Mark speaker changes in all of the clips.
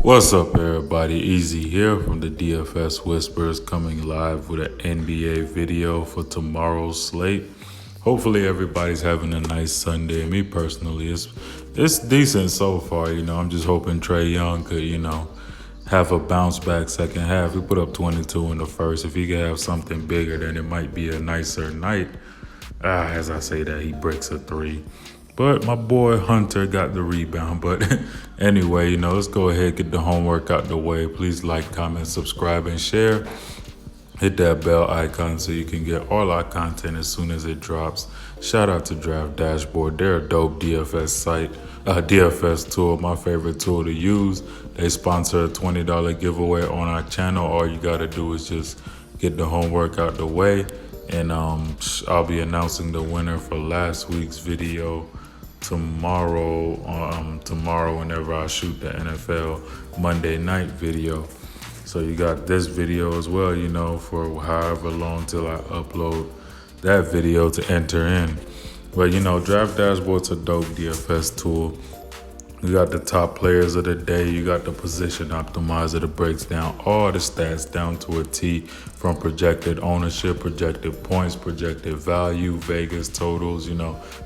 Speaker 1: What's up, everybody? Easy here from the DFS Whisperers, coming live with an NBA video for tomorrow's slate. Hopefully, everybody's having a nice Sunday. Me personally, it's decent so far. I'm just hoping Trae Young could, have a bounce back second half. He put up 22 in the first. If he could have something bigger, then it might be a nicer night. As I say that, he breaks a three. But my boy Hunter got the rebound. But anyway, let's go ahead and get the homework out the way. Please like, comment, subscribe, and share. Hit that bell icon so you can get all our content as soon as it drops. Shout out to Draft Dashboard. They're a dope DFS site, DFS tool, my favorite tool to use. They sponsor a $20 giveaway on our channel. All you got to do is just get the homework out the way. And I'll be announcing the winner for last week's video tomorrow whenever I shoot the NFL Monday night video. So you got this video as well, for however long till I upload that video to enter in. But Draft Dashboard's a dope DFS tool. You got the top players of the day. You got the position optimizer that breaks down all the stats down to a T, from projected ownership, projected points, projected value, Vegas totals,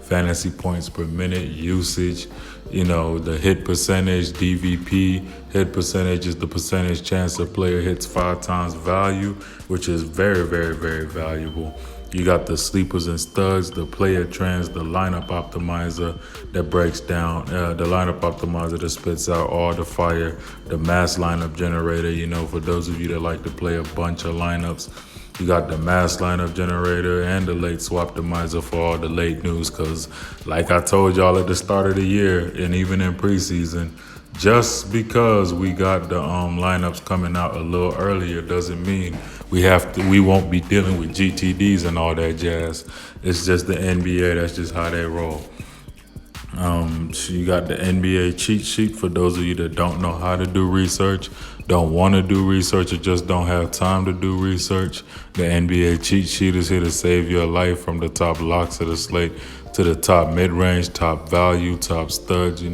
Speaker 1: fantasy points per minute, usage, the hit percentage, DVP. Hit percentage is the percentage chance a player hits 5 times value, which is very, very, very valuable. You got the sleepers and studs, the player trends, the lineup optimizer that breaks down, the lineup optimizer that spits out all the fire, the mass lineup generator, for those of you that like to play a bunch of lineups. You got the mass lineup generator and the late swap optimizer for all the late news, because like I told y'all at the start of the year and even in preseason, just because we got the lineups coming out a little earlier doesn't mean we won't be dealing with GTDs and all that jazz. It's just the NBA. That's just how they roll. So you got the NBA cheat sheet for those of you that don't know how to do research, don't want to do research, or just don't have time to do research. The NBA cheat sheet is here to save your life, from the top locks of the slate to the top mid-range, top value, top studs, You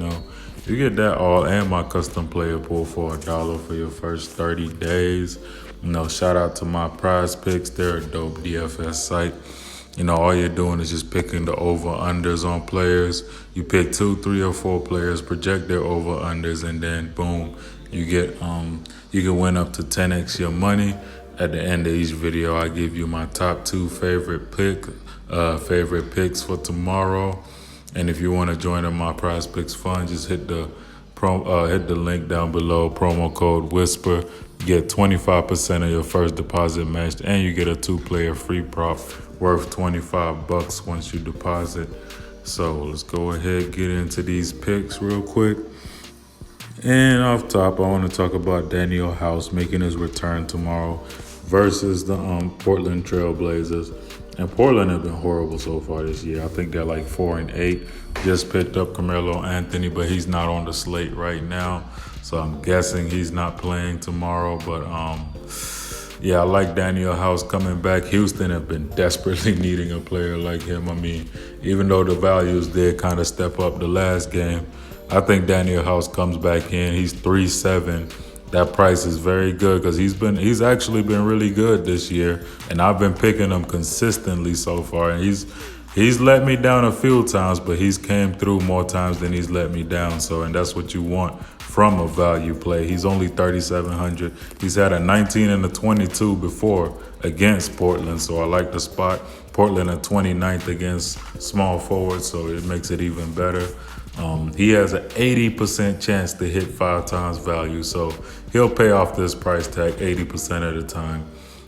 Speaker 1: get that all and my custom player pool for $1 for your first 30 days. Shout out to my Prizepicks. They're a dope DFS site. All you're doing is just picking the over-unders on players. You pick 2, 3, or 4 players, project their over-unders, and then boom, you can win up to 10x your money. At the end of each video, I give you my top 2 favorite picks for tomorrow. And if you want to join in my Prizepicks fund, just hit the link down below, promo code WHISPER. You get 25% of your first deposit matched, and you get a 2-player free prop worth $25 once you deposit. So let's go ahead and get into these picks real quick. And off top, I want to talk about Daniel House making his return tomorrow versus the Portland Trailblazers. And Portland have been horrible so far this year. I think they're like 4-8. Just picked up Carmelo Anthony, but he's not on the slate right now. So I'm guessing he's not playing tomorrow. But I like Daniel House coming back. Houston have been desperately needing a player like him. I mean, even though the values did kind of step up the last game, I think Daniel House comes back in. He's 3-7. That price is very good because he's actually been really good this year, and I've been picking him consistently so far. And he's let me down a few times, but he's came through more times than he's let me down. And that's what you want from a value play. He's only 3,700. He's had a 19 and a 22 before against Portland, so I like the spot. Portland at 29th against small forwards, so it makes it even better. He has an 80% chance to hit 5 times value, so he'll pay off this price tag 80% of the time.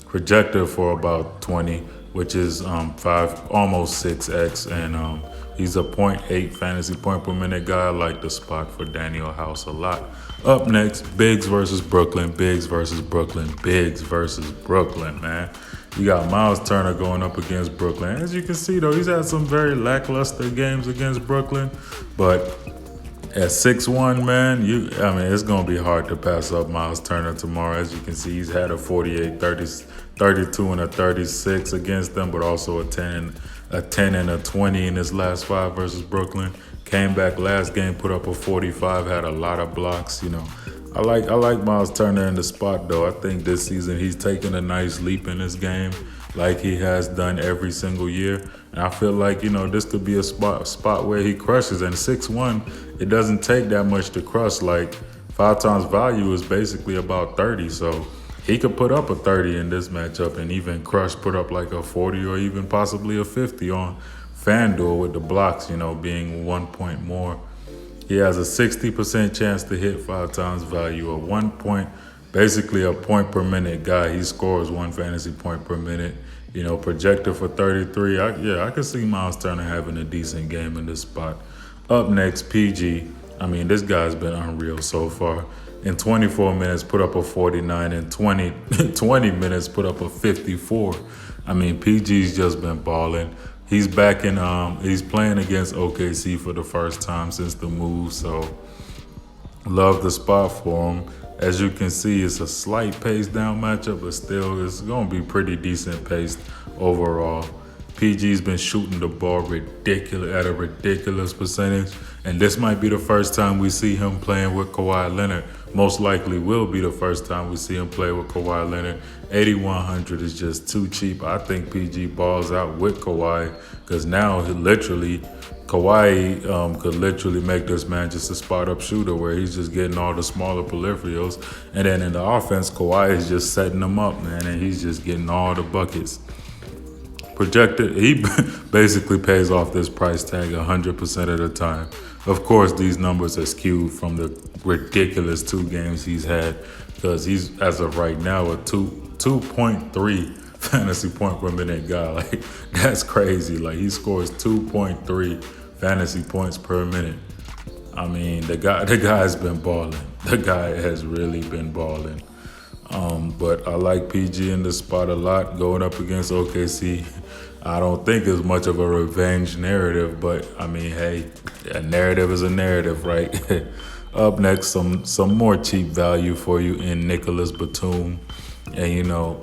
Speaker 1: Projected for about 20, which is 5, almost 6x, and he's a 0.8 fantasy point per minute guy. I like the spot for Daniel House a lot. Up next, Biggs versus Brooklyn. Biggs versus Brooklyn. Biggs versus Brooklyn, man. You got Miles Turner going up against Brooklyn. As you can see, though, he's had some very lackluster games against Brooklyn. But at 6'1", man, it's going to be hard to pass up Miles Turner tomorrow. As you can see, he's had a 48, 30, 32, and a 36 against them, but also a 10 and a 20 in his last 5 versus Brooklyn. Came back last game, put up a 45, had a lot of blocks, I like Miles Turner in the spot though. I think this season he's taken a nice leap in his game, like he has done every single year. And I feel like this could be a spot where he crushes. And 6'1", it doesn't take that much to crush. Like 5 times value is basically about 30, so he could put up a 30 in this matchup and even crush, put up like a 40 or even possibly a 50 on Fanduel with the blocks, being 1 point more. He has a 60% chance to hit 5 times value, a 1 point, basically a point per minute guy. He scores 1 fantasy point per minute. Projected for 33. I could see Miles Turner having a decent game in this spot. Up next, PG. I mean, this guy's been unreal so far. In 24 minutes, put up a 49. In 20 minutes, put up a 54. I mean, PG's just been balling. He's back in. He's playing against OKC for the first time since the move. So, love the spot for him. As you can see, it's a slight pace down matchup, but still, it's gonna be pretty decent paced overall. PG's been shooting the ball at a ridiculous percentage, and this might be the first time we see him playing with Kawhi Leonard. Most likely will be the first time we see him play with Kawhi Leonard. 8,100 is just too cheap. I think PG balls out with Kawhi because now Kawhi could literally make this man just a spot-up shooter where he's just getting all the smaller peripherals. And then in the offense, Kawhi is just setting them up, man, and he's just getting all the buckets. Projected, he basically pays off this price tag 100% of the time. Of course, these numbers are skewed from the ridiculous 2 games he's had because he's, as of right now, a 2.3 fantasy point per minute guy. Like, that's crazy. Like, he scores 2.3 fantasy points per minute. I mean, the guy's been balling. The guy has really been balling. But I like PG in the spot a lot going up against OKC. I don't think it's much of a revenge narrative, but I mean, hey, a narrative is a narrative, right? Up next, some more cheap value for you in Nicholas Batum. And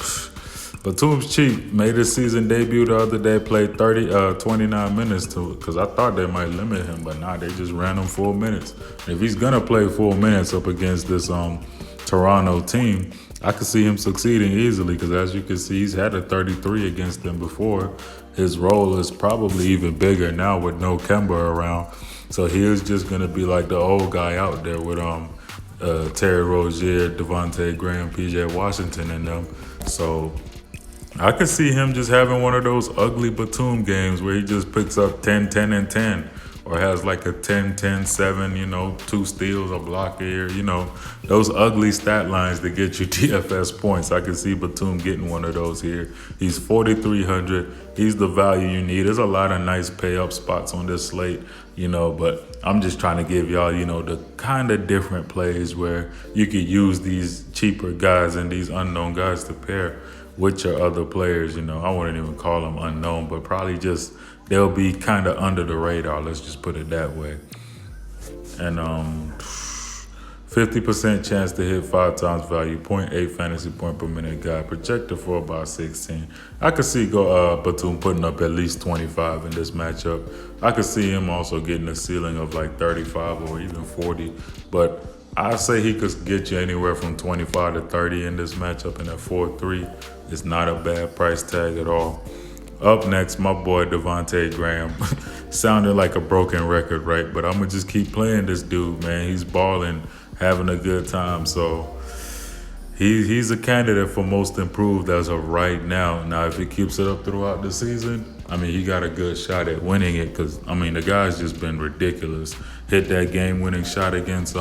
Speaker 1: Batum's cheap. Made his season debut the other day, played 29 minutes because I thought they might limit him, but nah, they just ran him 4 minutes. If he's gonna play 4 minutes up against this Toronto team, I could see him succeeding easily because as you can see, he's had a 33 against them before. His role is probably even bigger now with no Kemba around. So he is just going to be like the old guy out there with Terry Rozier, Devontae Graham, PJ Washington and them. So I could see him just having one of those ugly Batum games where he just picks up 10, 10, and 10. Or has like a 10, 10, 7, 2 steals, a block here, those ugly stat lines that get you DFS points. I can see Batum getting one of those here. He's 4,300. He's the value you need. There's a lot of nice pay up spots on this slate, but I'm just trying to give y'all, the kind of different plays where you could use these cheaper guys and these unknown guys to pair with your other players. I wouldn't even call them unknown, but probably just they'll be kind of under the radar. Let's just put it that way. And 50% chance to hit 5 times value, 0.8 fantasy point per minute guy, projected for about 16. I could see Batum putting up at least 25 in this matchup. I could see him also getting a ceiling of like 35 or even 40. But I say he could get you anywhere from 25 to 30 in this matchup, and at 4-3, it's not a bad price tag at all. Up next, my boy Devontae Graham. Sounded like a broken record, right? But I'm going to just keep playing this dude, man. He's balling, having a good time. So he's a candidate for most improved as of right now. Now, if he keeps it up throughout the season, I mean, he got a good shot at winning it because, I mean, the guy's just been ridiculous. Hit that game-winning shot against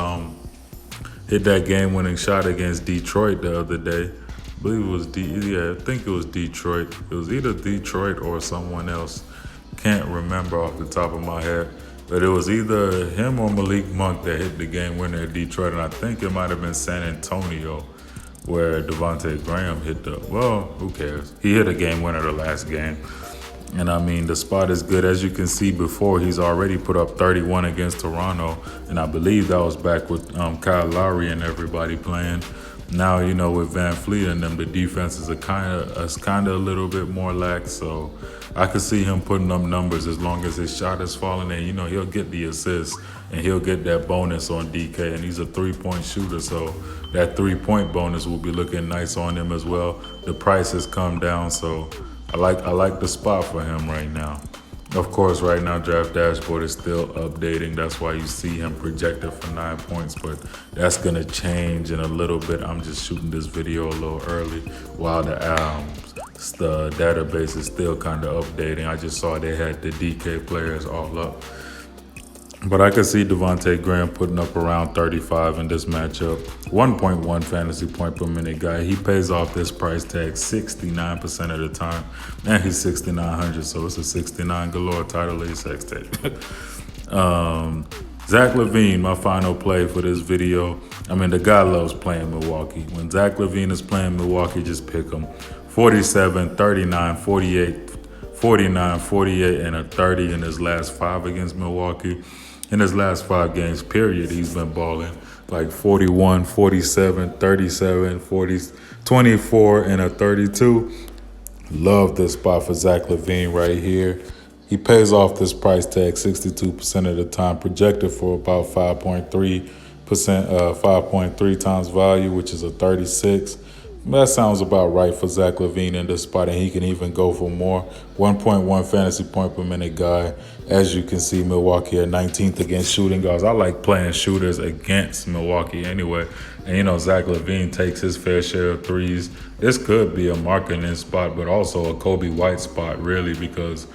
Speaker 1: Detroit the other day. I believe it was I think it was Detroit. It was either Detroit or someone else. Can't remember off the top of my head. But it was either him or Malik Monk that hit the game winner at Detroit. And I think it might have been San Antonio where Devontae Graham hit who cares? He hit a game winner the last game. And I mean, the spot is good. As you can see before, he's already put up 31 against Toronto. And I believe that was back with Kyle Lowry and everybody playing. Now, you know, with Van Fleet and them, the defenses are kind of a little bit more lax. So I could see him putting up numbers as long as his shot is falling in. You know, he'll get the assist and he'll get that bonus on DK. And he's a 3-point shooter, so that 3-point bonus will be looking nice on him as well. The price has come down, so I like the spot for him right now. Of course, right now, Draft Dashboard is still updating. That's why you see him projected for 9 points, but that's going to change in a little bit. I'm just shooting this video a little early while the database is still kind of updating. I just saw they had the DK players all up. But I could see Devontae Graham putting up around 35 in this matchup. 1.1 fantasy point per minute guy. He pays off this price tag 69% of the time. And he's 6,900, so it's a 69 galore title league sex tape. Zach LaVine, my final play for this video. I mean, the guy loves playing Milwaukee. When Zach LaVine is playing Milwaukee, just pick him. 47, 39, 48, 49, 48, and a 30 in his last 5 against Milwaukee. In his last 5 games, period, he's been balling like 41, 47, 37, 40, 24, and a 32. Love this spot for Zach LaVine right here. He pays off this price tag 62% of the time, projected for about 5.3%, 5.3 times value, which is a 36. That sounds about right for Zach LaVine in this spot, and he can even go for more. 1.1 fantasy point per minute guy. As you can see, Milwaukee at 19th against shooting guards. I like playing shooters against Milwaukee anyway. And, you know, Zach LaVine takes his fair share of threes. This could be a marketing spot, but also a Kobe White spot, really, because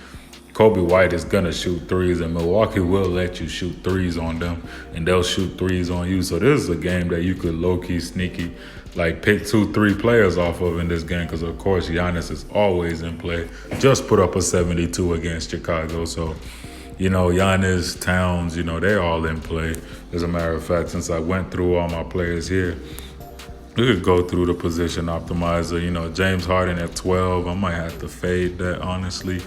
Speaker 1: Kobe White is going to shoot threes, and Milwaukee will let you shoot threes on them, and they'll shoot threes on you. So this is a game that you could low-key, sneaky, like pick 2-3 players off of in this game, because, of course, Giannis is always in play. Just put up a 72 against Chicago. So, you know, Giannis, Towns, you know, they're all in play. As a matter of fact, since I went through all my players here, we could go through the position optimizer. You know, James Harden at 12. I might have to fade that, honestly.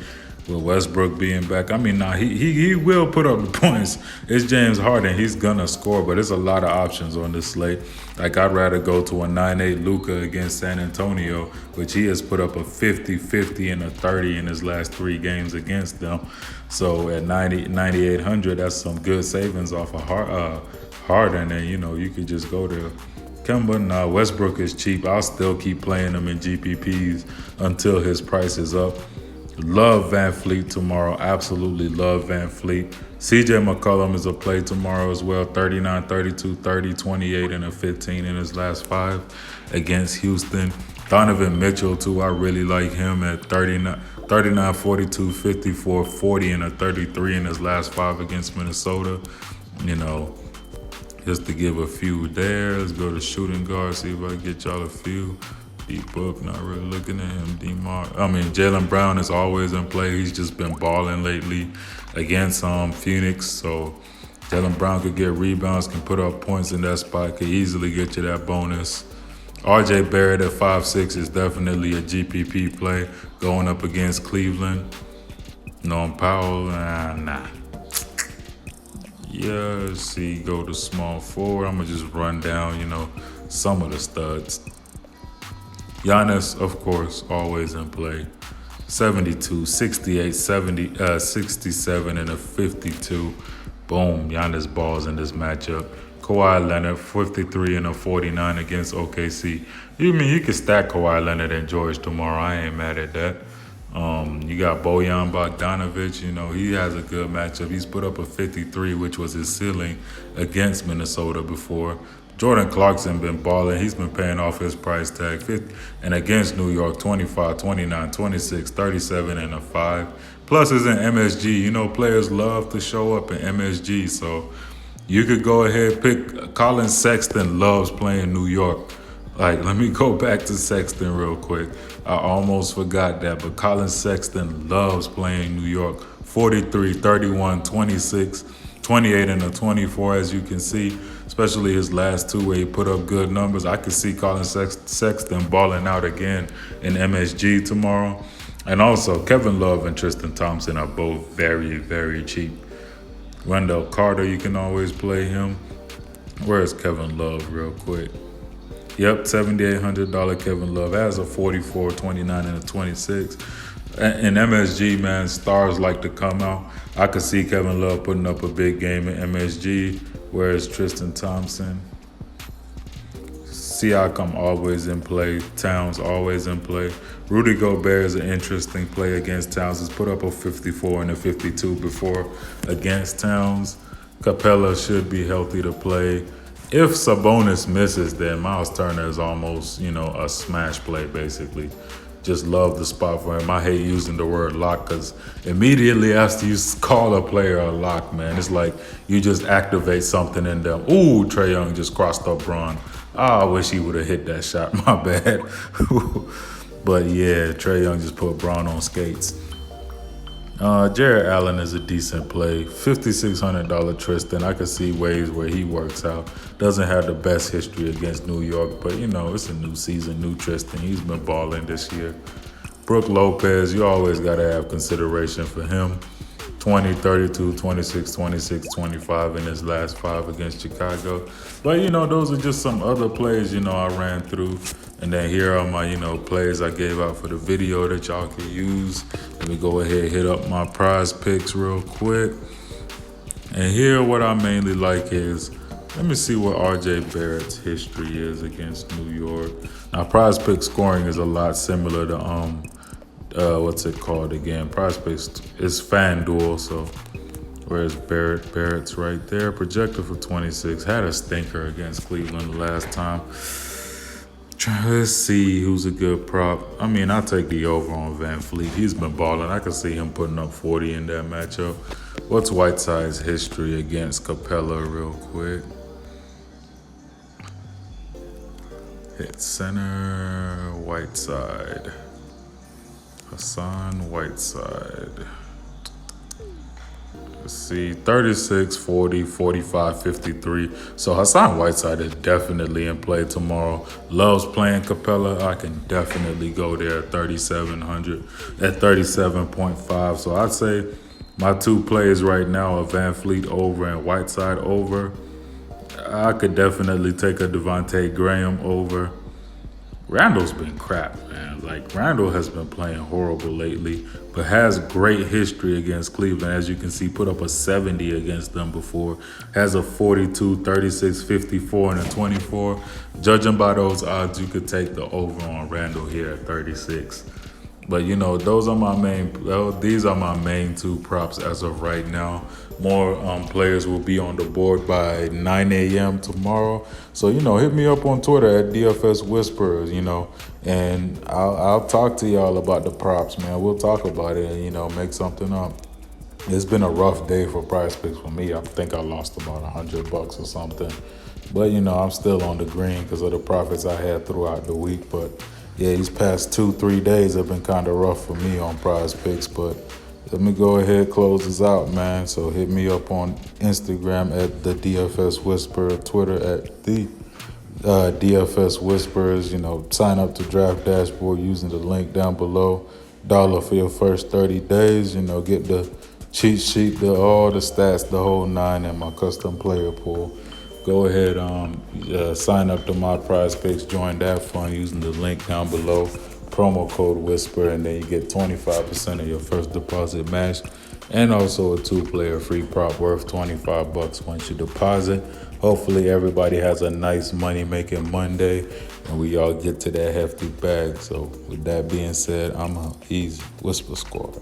Speaker 1: With Westbrook being back, I mean, he will put up the points. It's James Harden. He's going to score, but there's a lot of options on this slate. Like, I'd rather go to a 9-8 Luka against San Antonio, which he has put up a 50, 50, and a 30 in his last 3 games against them. So at 9,800, that's some good savings off of Harden. And, you know, you could just go to Kemba. Westbrook is cheap. I'll still keep playing him in GPPs until his price is up. Love Van Fleet tomorrow. Absolutely love Van Fleet. CJ McCollum is a play tomorrow as well. 39, 32, 30, 28, and a 15 in his last 5 against Houston. Donovan Mitchell, too. I really like him at 39, 42, 54, 40, and a 33 in his last 5 against Minnesota. You know, just to give a few there. Let's go to shooting guard, see if I can get y'all a few. D-Book, not really looking at him. Jaylen Brown is always in play. He's just been balling lately against Phoenix. So Jaylen Brown could get rebounds, can put up points in that spot, could easily get you that bonus. RJ Barrett at 5'6" is definitely a GPP play going up against Cleveland. Norm Powell, nah. Yeah, let's see, go to small forward. I'm going to just run down, you know, some of the studs. Giannis, of course, always in play. 72, 68, 70, 67, and a 52. Boom, Giannis balls in this matchup. Kawhi Leonard, 53 and a 49 against OKC. You could stack Kawhi Leonard and George tomorrow. I ain't mad at that. You got Bojan Bogdanovic. You know, he has a good matchup. He's put up a 53, which was his ceiling against Minnesota before. Jordan Clarkson been balling. He's been paying off his price tag. 50, and against New York, 25, 29, 26, 37, and a 5. Plus, it's in MSG. You know, players love to show up in MSG. So you could go ahead, pick. Colin Sexton loves playing New York. Like, let me go back to Sexton real quick. I almost forgot that. But Colin Sexton loves playing New York. 43, 31, 26, 28, and a 24, as you can see. Especially his last 2 where he put up good numbers. I could see Colin Sexton balling out again in MSG tomorrow. And also, Kevin Love and Tristan Thompson are both very, very cheap. Wendell Carter, you can always play him. Where's Kevin Love real quick? Yep, $7,800 Kevin Love has a 44, 29, and a 26. In MSG, man, stars like to come out. I could see Kevin Love putting up a big game in MSG, whereas Tristan Thompson, Siakam always in play, Towns always in play. Rudy Gobert is an interesting play against Towns. He's put up a 54 and a 52 before against Towns. Capella should be healthy to play. If Sabonis misses, then Miles Turner is almost, a smash play, basically. Just love the spot for him. I hate using the word lock because immediately after you call a player a lock, man, it's like you just activate something in them. Ooh, Trae Young just crossed up Bron. I wish he would have hit that shot. My bad. But yeah, Trae Young just put Bron on skates. Jared Allen is a decent play. $5,600 Tristan. I could see ways where he works out. Doesn't have the best history against New York, but it's a new season, new Tristan. He's been balling this year. Brook Lopez, you always got to have consideration for him. 20, 32, 26, 26, 25 in his last 5 against Chicago. But, those are just some other plays, I ran through. And then here are my, plays I gave out for the video that y'all can use. Let me go ahead and hit up my prize picks real quick. And here what I mainly like is, let me see what RJ Barrett's history is against New York. Now, prize pick scoring is a lot similar to, what's it called again? Prize picks is Fanduel, so where's Barrett's right there. Projected for 26. Had a stinker against Cleveland the last time. Let's see who's a good prop. I'll take the over on Van Fleet. He's been balling. I could see him putting up 40 in that matchup. What's Whiteside's history against Capella real quick? Hit center, Whiteside. Hassan Whiteside. Let's see, 36, 40, 45, 53. So Hassan Whiteside is definitely in play tomorrow. Loves playing Capella. I can definitely go there at 3,700, at 37.5. So I'd say my 2 plays right now are Van Fleet over and Whiteside over. I could definitely take a Devontae Graham over. Randall's been crap, man. Randall has been playing horrible lately, but has great history against Cleveland. As you can see, put up a 70 against them before. Has a 42, 36, 54, and a 24. Judging by those odds, you could take the over on Randall here at 36. But those are my these are my main 2 props as of right now. More players will be on the board by 9 a.m. tomorrow. So, hit me up on Twitter at DFS Whisperers, and I'll talk to y'all about the props, man. We'll talk about it and, make something up. It's been a rough day for Prizepicks for me. I think I lost about $100 or something. But, I'm still on the green because of the profits I had throughout the week. But, yeah, these past 2-3 days have been kind of rough for me on Prizepicks. But let me go ahead and close this out, man. So hit me up on Instagram at the DFS Whisperer, Twitter at the DFS Whisperers. Sign up to Draft Dashboard using the link down below. $1 for your first 30 days. Get the cheat sheet, all the stats, the whole 9 in my custom player pool. Go ahead, sign up to my Prizepicks, join that fund using the link down below. Promo code Whisper, and then you get 25% of your first deposit match, and also a 2-player free prop worth $25 once you deposit. Hopefully everybody has a nice money-making Monday, and we all get to that hefty bag. So with that being said, I'm out. Easy. Whisper Squad.